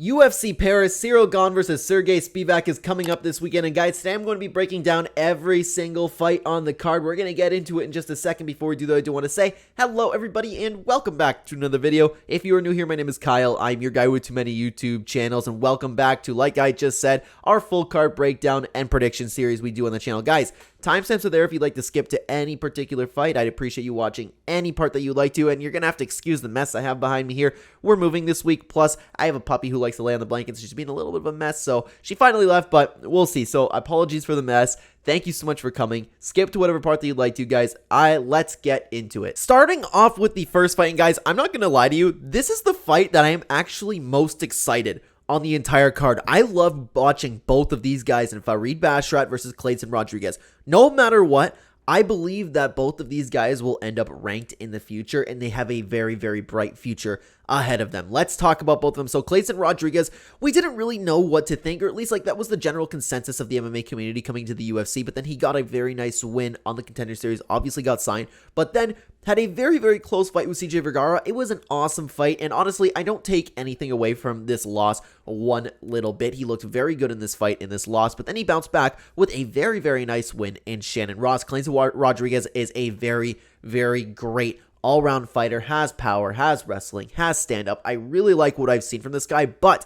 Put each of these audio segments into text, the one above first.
UFC Paris, Gane versus Sergey Spivac is coming up this weekend, and guys, today I'm going to be breaking down every single fight on the card. We're going to get into it in just a second. Before we do that, I do want to say hello everybody and welcome back to another video. If you are new here, my name is Kyle. I'm your guy with too many YouTube channels, and welcome back to, like I just said, our full card breakdown and prediction series we do on the channel. Guys, timestamps are there if you'd like to skip to any particular fight. I'd appreciate you watching any part that you'd like to, and you're going to have to excuse the mess I have behind me here. We're moving this week, plus I have a puppy who likes to lay on the blankets. She's being a little bit of a mess, so she finally left, but we'll see. So apologies for the mess. Thank you so much for coming. Skip to whatever part that you'd like to, guys. Let's get into it. Starting off with the first fight, and guys, I'm not going to lie to you. This is the fight that I am actually most excited on the entire card. I love watching both of these guys in Farid Basharat versus Kleydson Rodrigues. No matter what, I believe that both of these guys will end up ranked in the future, and they have a very, very bright future ahead of them. Let's talk about both of them. So Kleydson Rodrigues, we didn't really know what to think, or at least like that was the general consensus of the MMA community coming to the UFC, but then he got a very nice win on the Contender Series, obviously got signed, but then had a very, very close fight with CJ Vergara. It was an awesome fight, and honestly, I don't take anything away from this loss one little bit. He looked very good in this fight, in this loss, but then he bounced back with a very, very nice win in Shannon Ross. Kleydson Rodrigues is a very, very great all-round fighter, has power, has wrestling, has stand-up. I really like what I've seen from this guy, but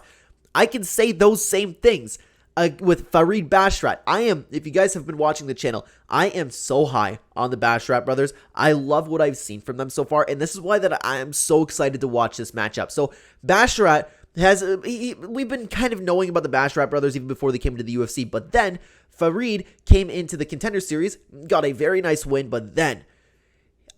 I can say those same things with Farid Basharat. If you guys have been watching the channel, I am so high on the Basharat brothers. I love what I've seen from them so far, and this is why that I am so excited to watch this matchup. So Basharat has, we've been kind of knowing about the Basharat brothers even before they came to the UFC, but then Farid came into the Contender Series, got a very nice win, but then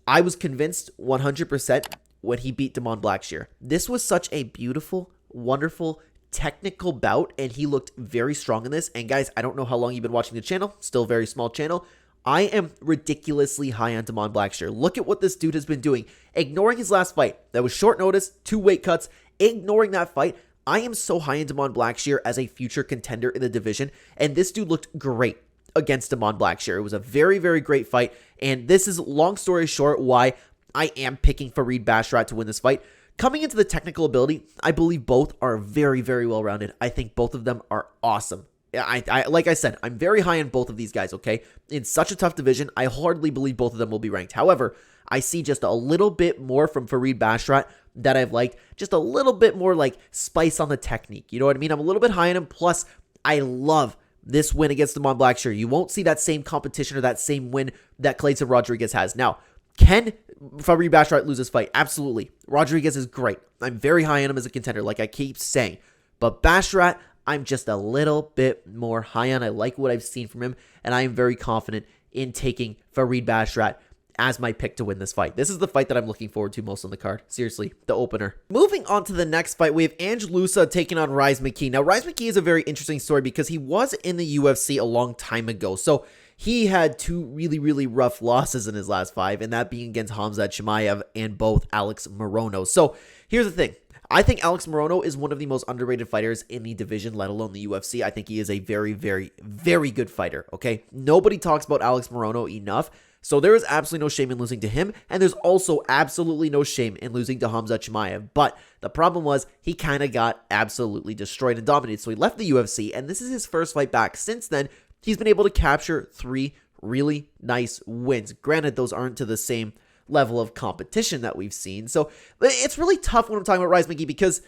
I was convinced 100% when he beat Damon Blackshear. This was such a beautiful, wonderful, technical bout, and he looked very strong in this. And guys, I don't know how long you've been watching the channel, still a very small channel. I am ridiculously high on Damon Blackshear. Look at what this dude has been doing. Ignoring his last fight, that was short notice, 2 weight cuts, ignoring that fight, I am so high in Damon Blackshear as a future contender in the division, and this dude looked great against Damon Blackshear. It was a very, very great fight, and this is, long story short, why I am picking Farid Basharat to win this fight. Coming into the technical ability, I believe both are very, very well-rounded. I think both of them are awesome. Like I said, I'm very high on both of these guys, okay? In such a tough division, I hardly believe both of them will be ranked. However, I see just a little bit more from Farid Basharat that I've liked. Just a little bit more like spice on the technique. You know what I mean? I'm a little bit high on him. Plus, I love this win against Damon Blackshear. You won't see that same competition or that same win that Kleydson Rodrigues has. Now, can Farid Basharat lose this fight? Absolutely. Rodrigues is great. I'm very high on him as a contender, like I keep saying. But Basharat, I'm just a little bit more high on. I like what I've seen from him, and I am very confident in taking Farid Basharat as my pick to win this fight. This is the fight that I'm looking forward to most on the card. Seriously, the opener. Moving on to the next fight, we have Ange Loosa taking on Rhys McKee. Now, Rhys McKee is a very interesting story because he was in the UFC a long time ago. So he had 2 really, really rough losses in his last 5, and that being against Khamzat Chimaev and both Alex Morono. So here's the thing. I think Alex Morono is one of the most underrated fighters in the division, let alone the UFC. I think he is a very, very, very good fighter, okay? Nobody talks about Alex Morono enough. So there is absolutely no shame in losing to him, and there's also absolutely no shame in losing to Khamzat Chimaev. But the problem was he kind of got absolutely destroyed and dominated, so he left the UFC, and this is his first fight back. Since then, he's been able to capture 3 really nice wins. Granted, those aren't to the same level of competition that we've seen, so it's really tough when I'm talking about Rhys McKee because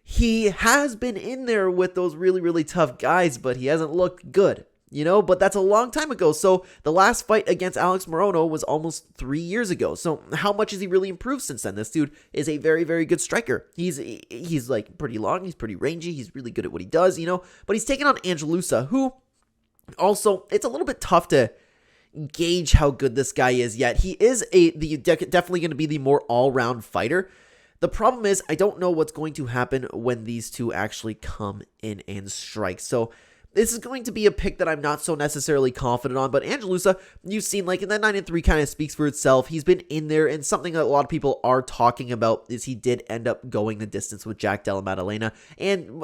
he has been in there with those really, really tough guys, but he hasn't looked good. You know, but that's a long time ago. So the last fight against Alex Morono was almost 3 years ago. So how much has he really improved since then? This dude is a very, very good striker. He's like pretty long. He's pretty rangy. He's really good at what he does, you know. But he's taking on Ange Loosa, who also, it's a little bit tough to gauge how good this guy is yet. He is definitely going to be the more all-round fighter. The problem is I don't know what's going to happen when these two actually come in and strike. So this is going to be a pick that I'm not so necessarily confident on, but Ange Loosa, you've seen, like, in that 9-3 kind of speaks for itself. He's been in there, and something that a lot of people are talking about is he did end up going the distance with Jack Della Maddalena, and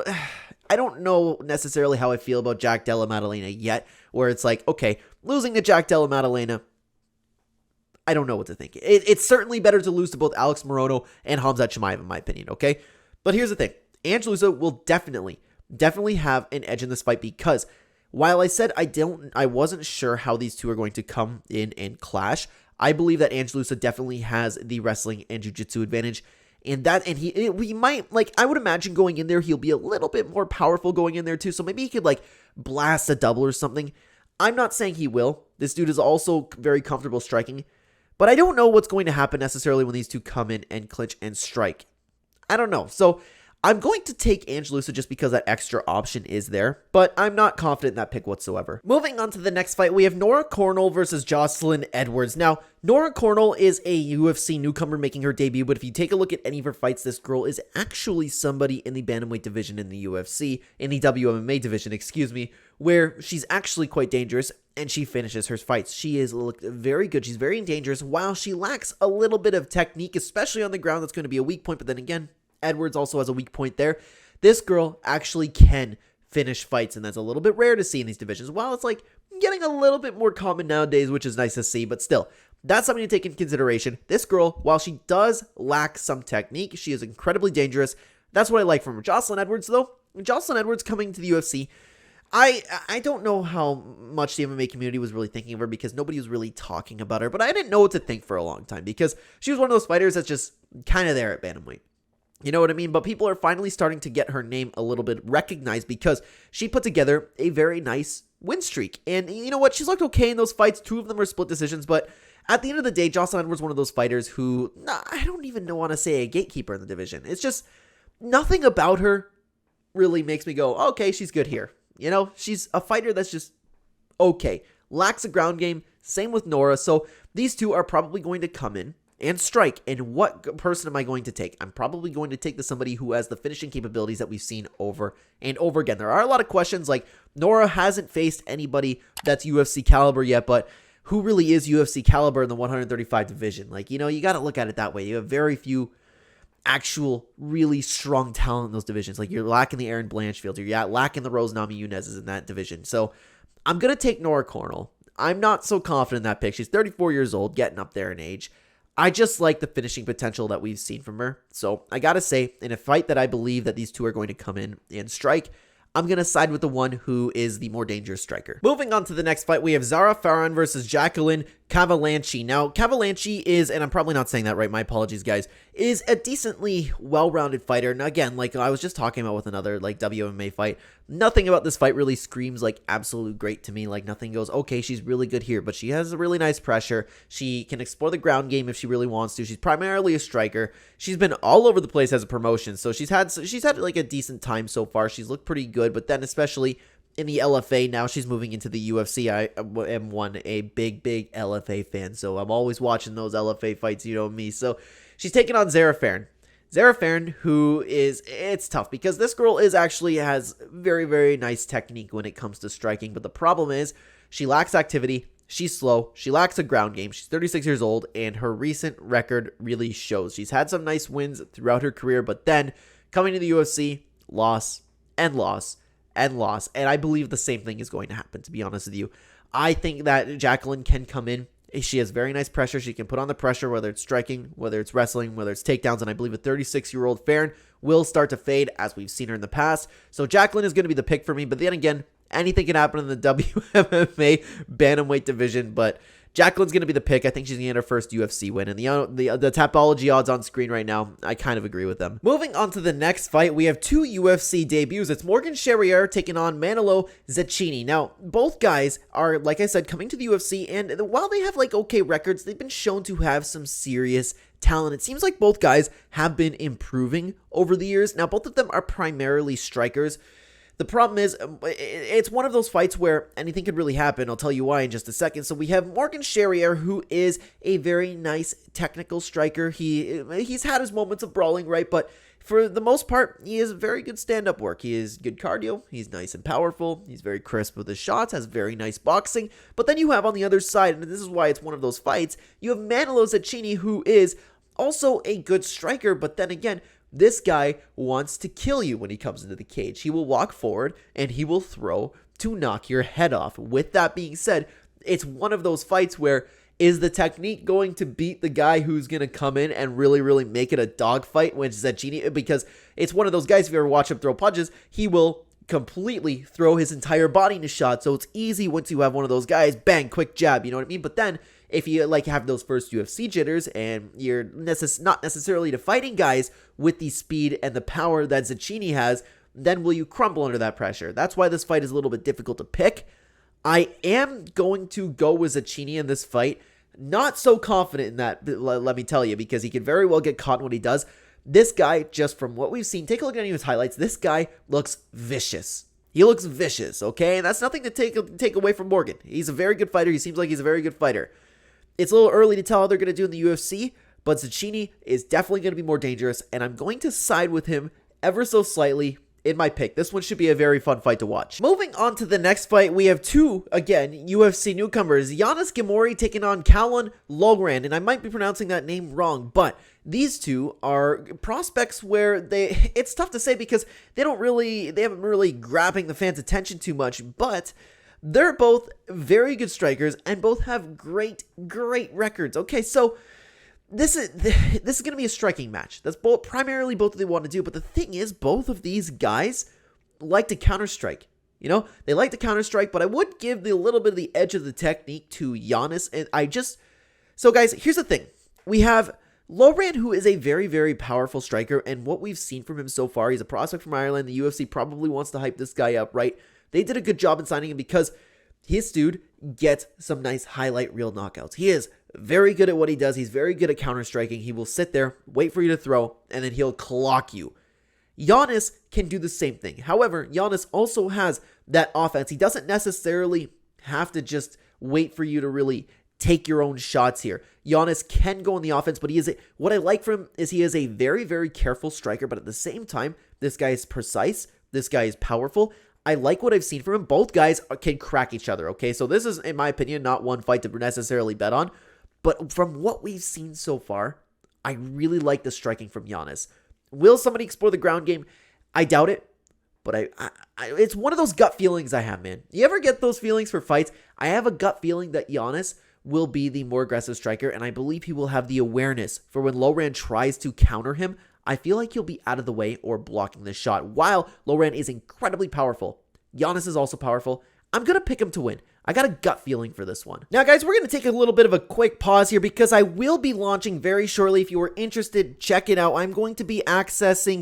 I don't know necessarily how I feel about Jack Della Maddalena yet, where it's like, okay, losing to Jack Della Maddalena, I don't know what to think. It's certainly better to lose to both Alex Morono and Khamzat Chimaev, in my opinion, okay? But here's the thing. Ange Loosa will definitely have an edge in this fight, because while I said I wasn't sure how these two are going to come in and clash, I believe that Ange Loosa definitely has the wrestling and jiu-jitsu advantage. And he might, like, I would imagine going in there, he'll be a little bit more powerful going in there too. So maybe he could, like, blast a double or something. I'm not saying he will. This dude is also very comfortable striking. But I don't know what's going to happen necessarily when these two come in and clinch and strike. I don't know. So I'm going to take Ange Loosa just because that extra option is there, but I'm not confident in that pick whatsoever. Moving on to the next fight, we have Nora Cornolle versus Joselyne Edwards. Now, Nora Cornolle is a UFC newcomer making her debut, but if you take a look at any of her fights, this girl is actually somebody in the bantamweight division in the UFC, in the WMMA division, excuse me, where she's actually quite dangerous, and she finishes her fights. She is looked very good. She's very dangerous, while she lacks a little bit of technique, especially on the ground. That's going to be a weak point, but then again, Edwards also has a weak point there. This girl actually can finish fights, and that's a little bit rare to see in these divisions. While it's like getting a little bit more common nowadays, which is nice to see, but still, that's something to take into consideration. This girl, while she does lack some technique, she is incredibly dangerous. That's what I like from her. Joselyne Edwards, though, Joselyne Edwards coming to the UFC, I don't know how much the MMA community was really thinking of her, because nobody was really talking about her, but I didn't know what to think for a long time, because she was one of those fighters that's just kind of there at bantamweight. You know what I mean? But people are finally starting to get her name a little bit recognized, because she put together a very nice win streak. And you know what? She's looked okay in those fights. 2 of them are split decisions. But at the end of the day, Joselyne Edwards was one of those fighters who, I don't even want to say a gatekeeper in the division. It's just nothing about her really makes me go, okay, she's good here. You know, she's a fighter that's just okay. Lacks a ground game. Same with Nora. So these two are probably going to come in and strike. And what person am I going to take? I'm probably going to take somebody who has the finishing capabilities that we've seen over and over again. There are a lot of questions, like Nora hasn't faced anybody that's UFC caliber yet, but who really is UFC caliber in the 135 division? Like, you know, you got to look at it that way. You have very few actual really strong talent in those divisions. Like, you're lacking the Aaron Blanchfield, you're lacking the Rose Namajunas in that division. So I'm going to take Nora Cornolle. I'm not so confident in that pick. She's 34 years old, getting up there in age. I just like the finishing potential that we've seen from her. So I gotta say, in a fight that I believe that these two are going to come in and strike, I'm going to side with the one who is the more dangerous striker. Moving on to the next fight, we have Zarah Fairn versus Jacqueline Cavalcanti. Now, Cavalcanti is, and I'm probably not saying that right, my apologies, guys, is a decently well-rounded fighter. And again, like I was just talking about with another like WMA fight, nothing about this fight really screams like absolute great to me. Like, nothing goes, okay, she's really good here, but she has a really nice pressure. She can explore the ground game if she really wants to. She's primarily a striker. She's been all over the place as a promotion, so she's had like a decent time so far. She's looked pretty good, but then especially in the LFA, now she's moving into the UFC. I am a big LFA fan, so I'm always watching those LFA fights, you know me. So she's taking on Zarah Fairn. Zarah Fairn, who is, it's tough because this girl has very, very nice technique when it comes to striking, but the problem is she lacks activity, she's slow, she lacks a ground game, she's 36 years old, and her recent record really shows. She's had some nice wins throughout her career, but then coming to the UFC, loss, and loss, and loss, and I believe the same thing is going to happen, to be honest with you. I think that Jacqueline can come in. She has very nice pressure. She can put on the pressure, whether it's striking, whether it's wrestling, whether it's takedowns, and I believe a 36-year-old Fairn will start to fade, as we've seen her in the past. So Jacqueline is going to be the pick for me, but then again, anything can happen in the WMMA bantamweight division, but Jacqueline's going to be the pick. I think she's going to get her first UFC win, and the Tapology odds on screen right now, I kind of agree with them. Moving on to the next fight, we have two UFC debuts. It's Morgan Charriere taking on Manolo Zecchini. Now, both guys are, like I said, coming to the UFC, and while they have like okay records, they've been shown to have some serious talent. It seems like both guys have been improving over the years. Now, both of them are primarily strikers. The problem is, it's one of those fights where anything could really happen. I'll tell you why in just a second. So we have Morgan Charriere, who is a very nice technical striker. He's had his moments of brawling, right? But for the most part, he has very good stand-up work. He has good cardio. He's nice and powerful. He's very crisp with his shots, has very nice boxing. But then you have on the other side, and this is why it's one of those fights, you have Manolo Zecchini, who is also a good striker, but then again, this guy wants to kill you when he comes into the cage. He will walk forward and he will throw to knock your head off. With that being said, it's one of those fights where Is the technique going to beat the guy who's going to come in and really make it a dogfight, which is Zecchini? Because it's one of those guys, if you ever watch him throw punches, he will completely throw his entire body in a shot. So it's easy once you have one of those guys, bang, quick jab, you know what I mean? But then if you like have those first UFC jitters and you're not necessarily to fighting guys with the speed and the power that Zecchini has, then will you crumble under that pressure? That's why this fight is a little bit difficult to pick. I am going to go with Zecchini in this fight. Not so confident in that, let me tell you, because he could very well get caught in what he does. This guy, just from what we've seen, take a look at any of his highlights. This guy looks vicious. He looks vicious, okay? And that's nothing to take away from Morgan. He's a very good fighter. He seems like he's a very good fighter. It's a little early to tell how they're going to do in the UFC, but Zecchini is definitely going to be more dangerous, and I'm going to side with him ever so slightly in my pick. This one should be a very fun fight to watch. Moving on to the next fight, we have two, again, UFC newcomers. Yanis Ghemmouri taking on Caolan Loughran, and I might be pronouncing that name wrong, but these two are prospects where it's tough to say because they haven't really grabbing the fans' attention too much, but they're both very good strikers and both have great records. Okay, so this is going to be a striking match. That's primarily both they want to do. But the thing is, both of these guys like to counter-strike. You know, they like to counter-strike, but I would give the little bit of the edge of the technique to Yanis. And so guys, here's the thing. We have Loughran, who is a very powerful striker. And what we've seen from him so far, he's a prospect from Ireland. The UFC probably wants to hype this guy up, right? They did a good job in signing him because his dude gets some nice highlight reel knockouts. He is very good at what he does. He's very good at counter-striking. He will sit there, wait for you to throw, and then he'll clock you. Yanis can do the same thing. However, Yanis also has that offense. He doesn't necessarily have to just wait for you to really take your own shots here. Yanis can go on the offense, but what I like from him is he is a very careful striker, but at the same time, this guy is precise. This guy is powerful. I like what I've seen from him. Both guys can crack each other, okay? So this is, in my opinion, not one fight to necessarily bet on. But from what we've seen so far, I really like the striking from Yanis. Will somebody explore the ground game? I doubt it. But it's one of those gut feelings I have, man. You ever get those feelings for fights? I have a gut feeling that Yanis will be the more aggressive striker, and I believe he will have the awareness for when Loughran tries to counter him. I feel like he'll be out of the way or blocking the shot. While Loughran is incredibly powerful, Yanis is also powerful. I'm going to pick him to win. I got a gut feeling for this one. Now, guys, we're going to take a little bit of a quick pause here because I will be launching very shortly. If you are interested, check it out. I'm going to be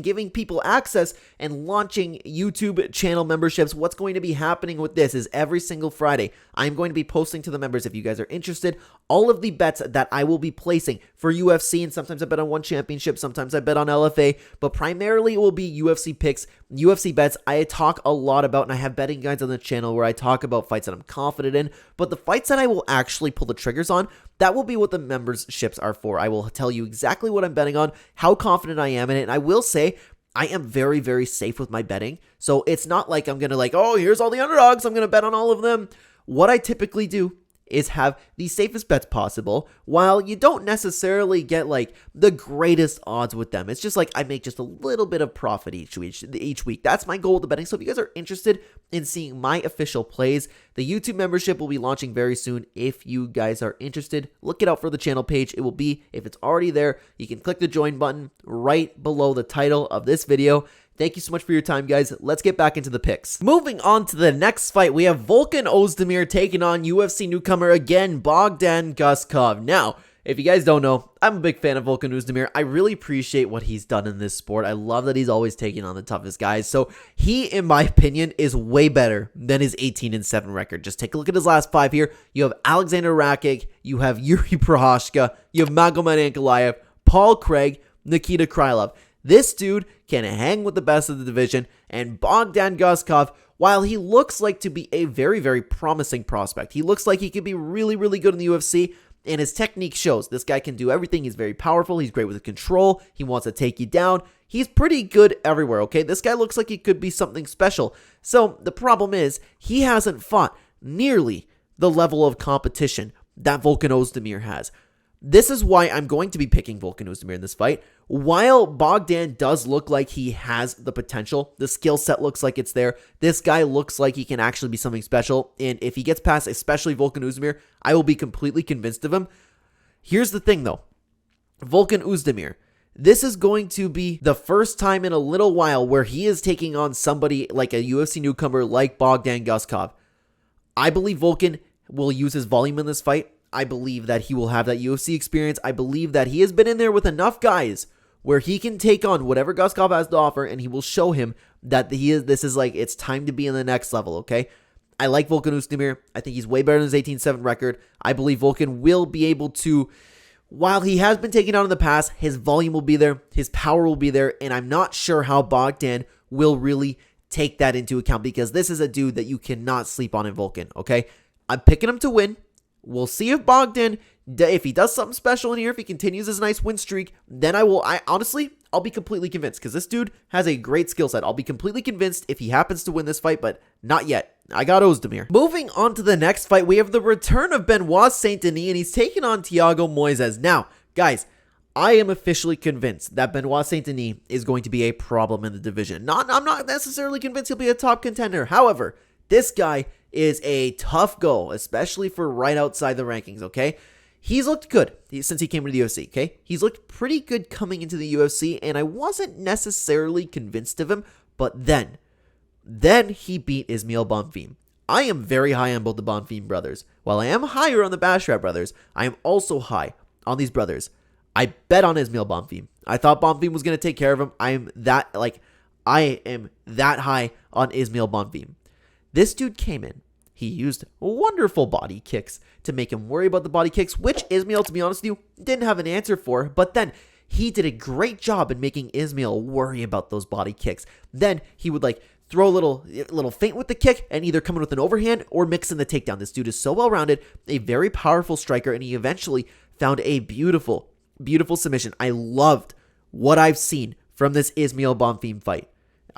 giving people access and launching YouTube channel memberships. What's going to be happening with this is every single Friday, I'm going to be posting to the members, if you guys are interested, all of the bets that I will be placing for UFC, and sometimes I bet on one championship, sometimes I bet on LFA, but primarily it will be UFC picks, UFC bets. I talk a lot about, and I have betting guides on the channel where I talk about fights that I'm confident in, but the fights that I will actually pull the triggers on, that will be what the memberships are for. I will tell you exactly what I'm betting on, how confident I am in it, and I will say I am very safe with my betting. So it's not like I'm going to oh, here's all the underdogs, I'm going to bet on all of them. What I typically do is have the safest bets possible, while you don't necessarily get the greatest odds with them. It's just I make just a little bit of profit each week. That's my goal with the betting. So if you guys are interested in seeing my official plays, the YouTube membership will be launching very soon. If you guys are interested, look it out for the channel page. It will be, if it's already there, you can click the join button right below the title of this video. Thank you so much for your time, guys. Let's get back into the picks. Moving on to the next fight, we have Volkan Ozdemir taking on UFC newcomer again, Bogdan Guskov. Now, if you guys don't know, I'm a big fan of Volkan Ozdemir. I really appreciate what he's done in this sport. I love that he's always taking on the toughest guys. So he, in my opinion, is way better than his 18-7 record. Just take a look at his last 5 here. You have Alexander Rakic, you have Yuri Prochazka, you have Magomed Ankalaev, Paul Craig, Nikita Krylov. This dude can hang with the best of the division, and Bogdan Guskov, while he looks like to be a very promising prospect, he looks like he could be really good in the UFC, and his technique shows. This guy can do everything. He's very powerful. He's great with control. He wants to take you down. He's pretty good everywhere, okay? This guy looks like he could be something special. So the problem is, he hasn't fought nearly the level of competition that Volkan Ozdemir has. This is why I'm going to be picking Volkan Oezdemir in this fight. While Bogdan does look like he has the potential, the skill set looks like it's there, this guy looks like he can actually be something special, and if he gets past especially Volkan Oezdemir, I will be completely convinced of him. Here's the thing though, Volkan Oezdemir, this is going to be the first time in a little while where he is taking on somebody like a UFC newcomer like Bogdan Guskov. I believe Volkan will use his volume in this fight. I believe that he will have that UFC experience. I believe that he has been in there with enough guys where he can take on whatever Guskov has to offer, and he will show him that this is like, it's time to be in the next level, okay? I like Volkan Oezdemir. I think he's way better than his 18-7 record. I believe Volkan will be able to, while he has been taken out in the past, his volume will be there, his power will be there, and I'm not sure how Bogdan will really take that into account, because this is a dude that you cannot sleep on in Volkan, okay? I'm picking him to win. We'll see if Bogdan, if he does something special in here, if he continues his nice win streak, then I'll be completely convinced, because this dude has a great skill set. I'll be completely convinced if he happens to win this fight, but not yet. I got Oezdemir. Moving on to the next fight, we have the return of Benoit Saint-Denis, and he's taking on Thiago Moises. Now, guys, I am officially convinced that Benoit Saint-Denis is going to be a problem in the division. I'm not necessarily convinced he'll be a top contender. However, this guy is a tough go, especially for right outside the rankings, okay? He's looked good since he came into the UFC, okay? He's looked pretty good coming into the UFC, and I wasn't necessarily convinced of him, but then he beat Ismail Bonfim. I am very high on both the Bonfim brothers. While I am higher on the Basharat brothers, I am also high on these brothers. I bet on Ismail Bonfim. I thought Bonfim was going to take care of him. I am that high on Ismail Bonfim. This dude came in. He used wonderful body kicks to make him worry about the body kicks, which Ismail, to be honest with you, didn't have an answer for. But then he did a great job in making Ismail worry about those body kicks. Then he would throw a little feint with the kick and either come in with an overhand or mix in the takedown. This dude is so well-rounded, a very powerful striker, and he eventually found a beautiful, beautiful submission. I loved what I've seen from this Ismail Bonfim fight.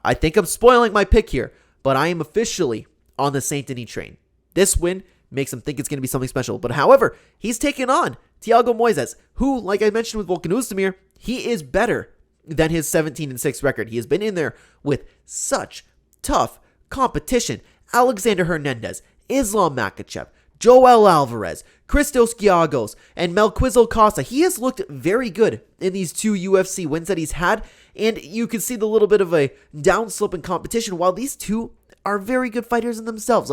I think I'm spoiling my pick here, but I am officially on the Saint-Denis train. This win makes him think it's going to be something special. But however, he's taken on Thiago Moises, who, like I mentioned with Volkan Oezdemir, he is better than his 17-6 record. He has been in there with such tough competition. Alexander Hernandez, Islam Makhachev, Joel Alvarez, Christos Giagos, and Melquizo Costa. He has looked very good in these two UFC wins that he's had, and you can see the little bit of a downslope in competition, while these two are very good fighters in themselves.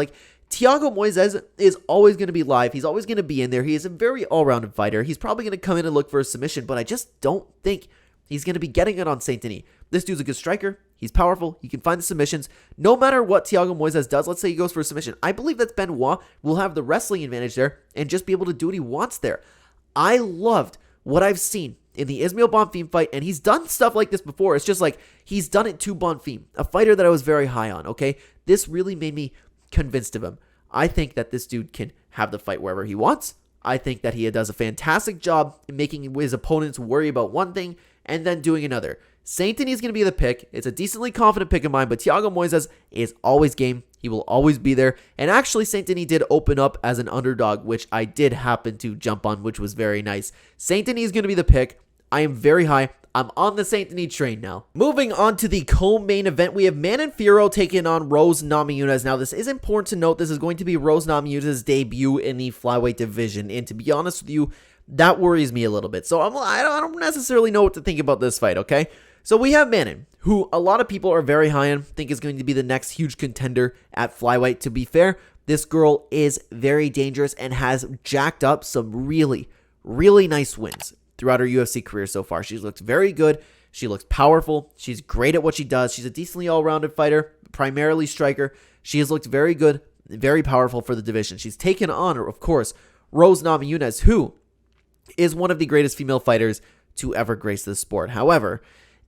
Thiago Moises is always going to be live. He's always going to be in there. He is a very all-rounded fighter. He's probably going to come in and look for a submission, but I just don't think he's going to be getting it on Saint-Denis. This dude's a good striker. He's powerful. He can find the submissions. No matter what Thiago Moises does, let's say he goes for a submission, I believe that Benoit will have the wrestling advantage there and just be able to do what he wants there. I loved what I've seen in the Ismail Bonfim fight, and he's done stuff like this before. It's just he's done it to Bonfim, a fighter that I was very high on, okay? This really made me convinced of him. I think that this dude can have the fight wherever he wants. I think that he does a fantastic job in making his opponents worry about one thing and then doing another. Saint-Denis is going to be the pick. It's a decently confident pick of mine, but Thiago Moises is always game. He will always be there. And actually, Saint-Denis did open up as an underdog, which I did happen to jump on, which was very nice. Saint-Denis is going to be the pick. I am very high. I'm on the Saint-Denis train now. Moving on to the co-main event, we have Manon Fiorot taking on Rose Namajunas. Now, this is important to note. This is going to be Rose Namajunas' debut in the flyweight division. And to be honest with you, that worries me a little bit. So I don't necessarily know what to think about this fight, okay? So we have Manon, who a lot of people are very high on, think is going to be the next huge contender at flyweight. To be fair, this girl is very dangerous and has jacked up some really, really nice wins throughout her UFC career so far. She's looked very good. She looks powerful. She's great at what she does. She's a decently all-rounded fighter, primarily striker. She has looked very good, very powerful for the division. She's taken on, of course, Rose Namajunas, who is one of the greatest female fighters to ever grace this sport. However,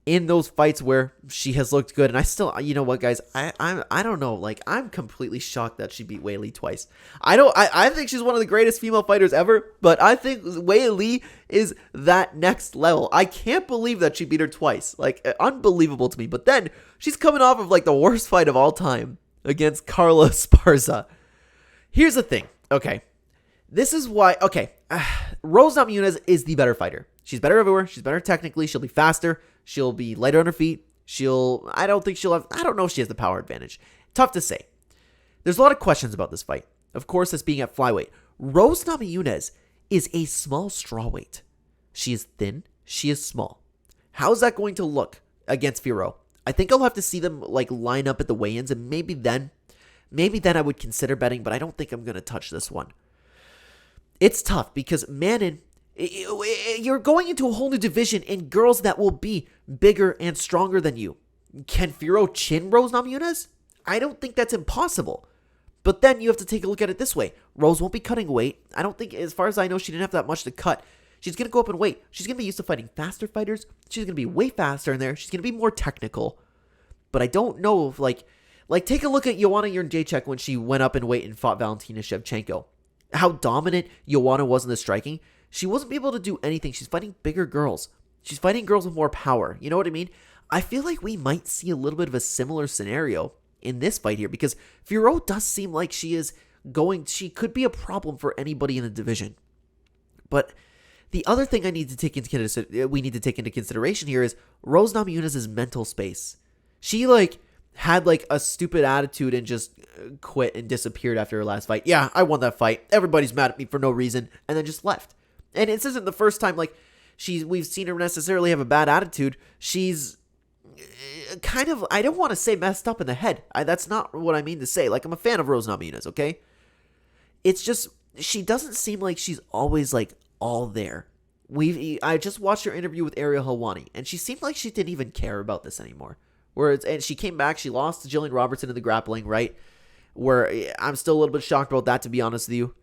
in those fights where she has looked good, and I still, you know what, guys, I don't know, I'm completely shocked that she beat Wei Li twice. I think she's one of the greatest female fighters ever, but I think Wei Li is that next level. I can't believe that she beat her twice, unbelievable to me. But then she's coming off of the worst fight of all time against Carla Esparza. Here's the thing, okay, this is why, okay, Rose Namajunas is the better fighter. She's better everywhere. She's better technically. She'll be faster. She'll be lighter on her feet. I don't know if she has the power advantage. Tough to say. There's a lot of questions about this fight. Of course, this being at flyweight. Rose Namajunas is a small strawweight. She is thin. She is small. How's that going to look against Fiorot? I think I'll have to see them like line up at the weigh-ins, and maybe then I would consider betting, but I don't think I'm going to touch this one. It's tough because Manon, you're going into a whole new division in girls that will be bigger and stronger than you. Can Fiorot chin Rose Namajunas? I don't think that's impossible. But then you have to take a look at it this way. Rose won't be cutting weight. I don't think, as far as I know, she didn't have that much to cut. She's going to go up in weight. She's going to be used to fighting faster fighters. She's going to be way faster in there. She's going to be more technical. But I don't know if, like take a look at Joanna Jędrzejczyk when she went up in weight and fought Valentina Shevchenko. How dominant Joanna was in the striking. She wasn't able to do anything. She's fighting bigger girls. She's fighting girls with more power. You know what I mean? I feel like we might see a little bit of a similar scenario in this fight here because Fiorot does seem like she could be a problem for anybody in the division. But the other thing we need to take into consideration here is Rose Namajunas' mental space. She had a stupid attitude and just quit and disappeared after her last fight. Yeah, I won that fight. Everybody's mad at me for no reason, and then just left. And this isn't the first time we've seen her necessarily have a bad attitude. She's kind of, I don't want to say messed up in the head. That's not what I mean to say. I'm a fan of Rose Namajunas, okay? It's just she doesn't seem like she's always all there. I just watched her interview with Ariel Helwani, and she seemed like she didn't even care about this anymore. And she came back, she lost to Jillian Robertson in the grappling, right? Where I'm still a little bit shocked about that, to be honest with you.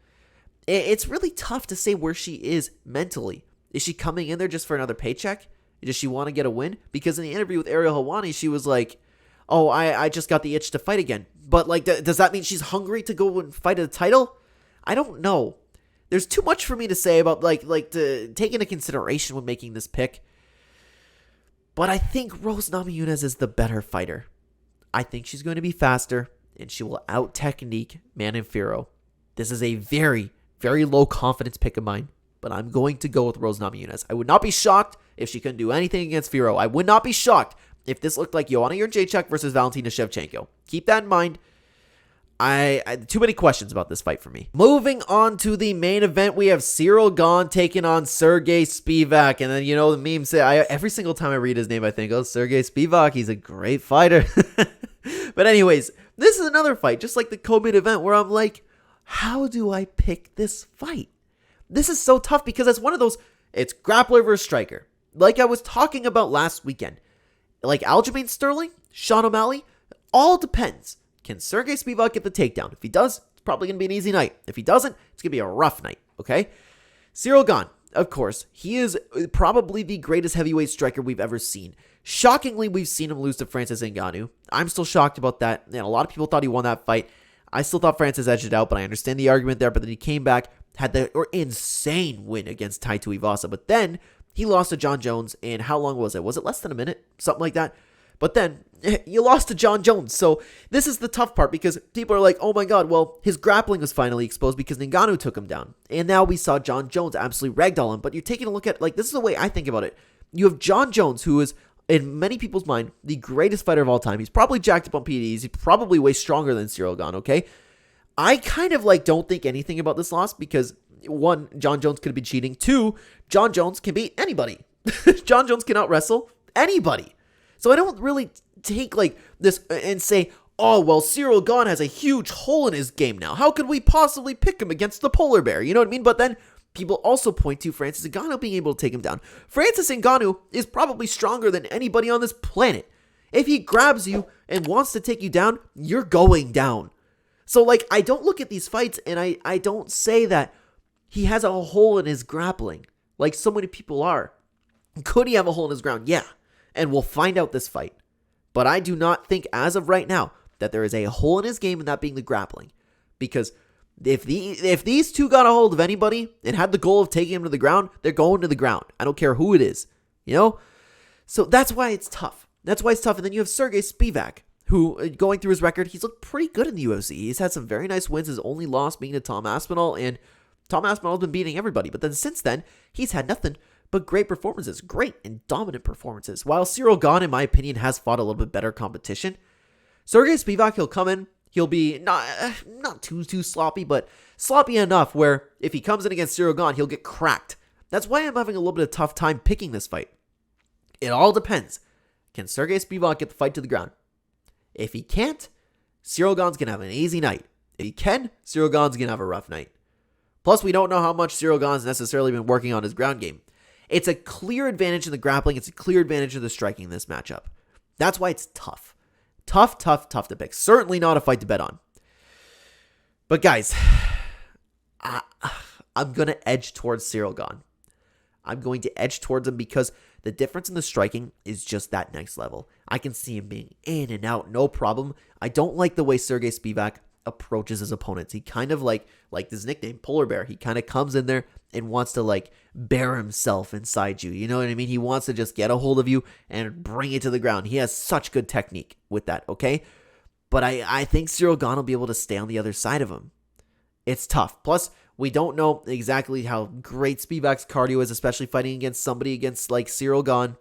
It's really tough to say where she is mentally. Is she coming in there just for another paycheck? Does she want to get a win? Because in the interview with Ariel Helwani, she was like, oh, I just got the itch to fight again. But does that mean she's hungry to go and fight a title? I don't know. There's too much for me to say about to take into consideration when making this pick. But I think Rose Namajunas is the better fighter. I think she's going to be faster, and she will out-technique Manon Fiorot. This is a very, very low confidence pick of mine, but I'm going to go with Rose Namajunas. I would not be shocked if she couldn't do anything against Fiorot. I would not be shocked if this looked like Joanna Jędrzejczyk versus Valentina Shevchenko. Keep that in mind. I too many questions about this fight for me. Moving on to the main event, we have Ciryl Gane taking on Sergey Spivac. And then, the memes say, every single time I read his name, I think, oh, Sergey Spivac, he's a great fighter. But anyways, this is another fight, just like the co-main event, where I'm like, how do I pick this fight? This is so tough because it's one of those, it's grappler versus striker. Like I was talking about last weekend. Like Aljamain Sterling, Sean O'Malley, all depends. Can Sergey Spivac get the takedown? If he does, it's probably going to be an easy night. If he doesn't, it's going to be a rough night, okay? Ciryl Gane, of course, he is probably the greatest heavyweight striker we've ever seen. Shockingly, we've seen him lose to Francis Ngannou. I'm still shocked about that. And a lot of people thought he won that fight. I still thought Francis edged it out, but I understand the argument there. But then he came back, had the insane win against Tai Tuivasa. But then he lost to John Jones, and how long was it? Was it less than a minute? Something like that. But then you lost to John Jones. So this is the tough part because people are like, oh my God, well, his grappling was finally exposed because Ngannou took him down. And now we saw John Jones absolutely ragdoll him. But you're taking a look at, this is the way I think about it. You have John Jones, who is, in many people's mind, the greatest fighter of all time. He's probably jacked up on PEDs. He's probably way stronger than Ciryl Gane, okay? I kind of, don't think anything about this loss because, one, John Jones could be cheating. Two, John Jones can beat anybody. John Jones can out-wrestle anybody. So I don't really take this and say, oh, well, Ciryl Gane has a huge hole in his game now. How could we possibly pick him against the polar bear? You know what I mean? But then people also point to Francis Ngannou being able to take him down. Francis Ngannou is probably stronger than anybody on this planet. If he grabs you and wants to take you down, you're going down. So, I don't look at these fights and I don't say that he has a hole in his grappling like so many people are. Could he have a hole in his ground? Yeah. And we'll find out this fight. But I do not think, as of right now, that there is a hole in his game, and that being the grappling. Because if these two got a hold of anybody and had the goal of taking him to the ground, they're going to the ground. I don't care who it is. So that's why it's tough. And then you have Sergey Spivac, who, going through his record, he's looked pretty good in the UFC. He's had some very nice wins. His only loss being to Tom Aspinall. And Tom Aspinall's been beating everybody, but then since then, he's had nothing but great performances, great and dominant performances. While Ciryl Gane, in my opinion, has fought a little bit better competition, Sergey Spivac, he'll come in, he'll be not too sloppy, but sloppy enough where if he comes in against Ciryl Gane, he'll get cracked. That's why I'm having a little bit of a tough time picking this fight. It all depends. Can Sergey Spivac get the fight to the ground? If he can't, Ciryl Gane's going to have an easy night. If he can, Ciryl Gane's going to have a rough night. Plus, we don't know how much Ciryl Gane's necessarily been working on his ground game. It's a clear advantage in the grappling. It's a clear advantage in the striking in this matchup. That's why it's tough. Tough to pick. Certainly not a fight to bet on. But guys, I'm going to edge towards Ciryl Gane. I'm going to edge towards him because the difference in the striking is just that next level. I can see him being in and out, no problem. I don't like the way Sergey Spivac approaches his opponents. He kind of like his nickname, Polar Bear. He kind of comes in there and wants to bear himself inside you. You know what I mean? He wants to just get a hold of you and bring it to the ground. He has such good technique with that, okay? But I think Ciryl Gane will be able to stay on the other side of him. It's tough. Plus, we don't know exactly how great Spivac's cardio is, especially fighting against somebody against Ciryl Gane.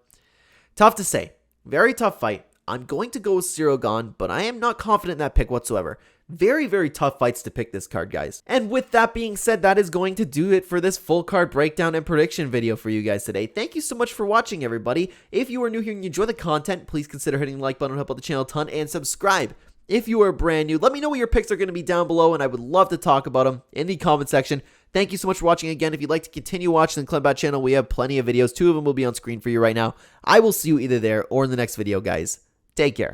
Tough to say. Very tough fight. I'm going to go with Ciryl Gane, but I am not confident in that pick whatsoever. Very, very tough fights to pick this card, guys. And with that being said, that is going to do it for this full card breakdown and prediction video for you guys today. Thank you so much for watching, everybody. If you are new here and you enjoy the content, please consider hitting the like button to help out the channel a ton, and subscribe. If you are brand new, let me know what your picks are going to be down below, and I would love to talk about them in the comment section. Thank you so much for watching. Again, if you'd like to continue watching the Clenbat channel, we have plenty of videos. 2 of them will be on screen for you right now. I will see you either there or in the next video, guys. Take care.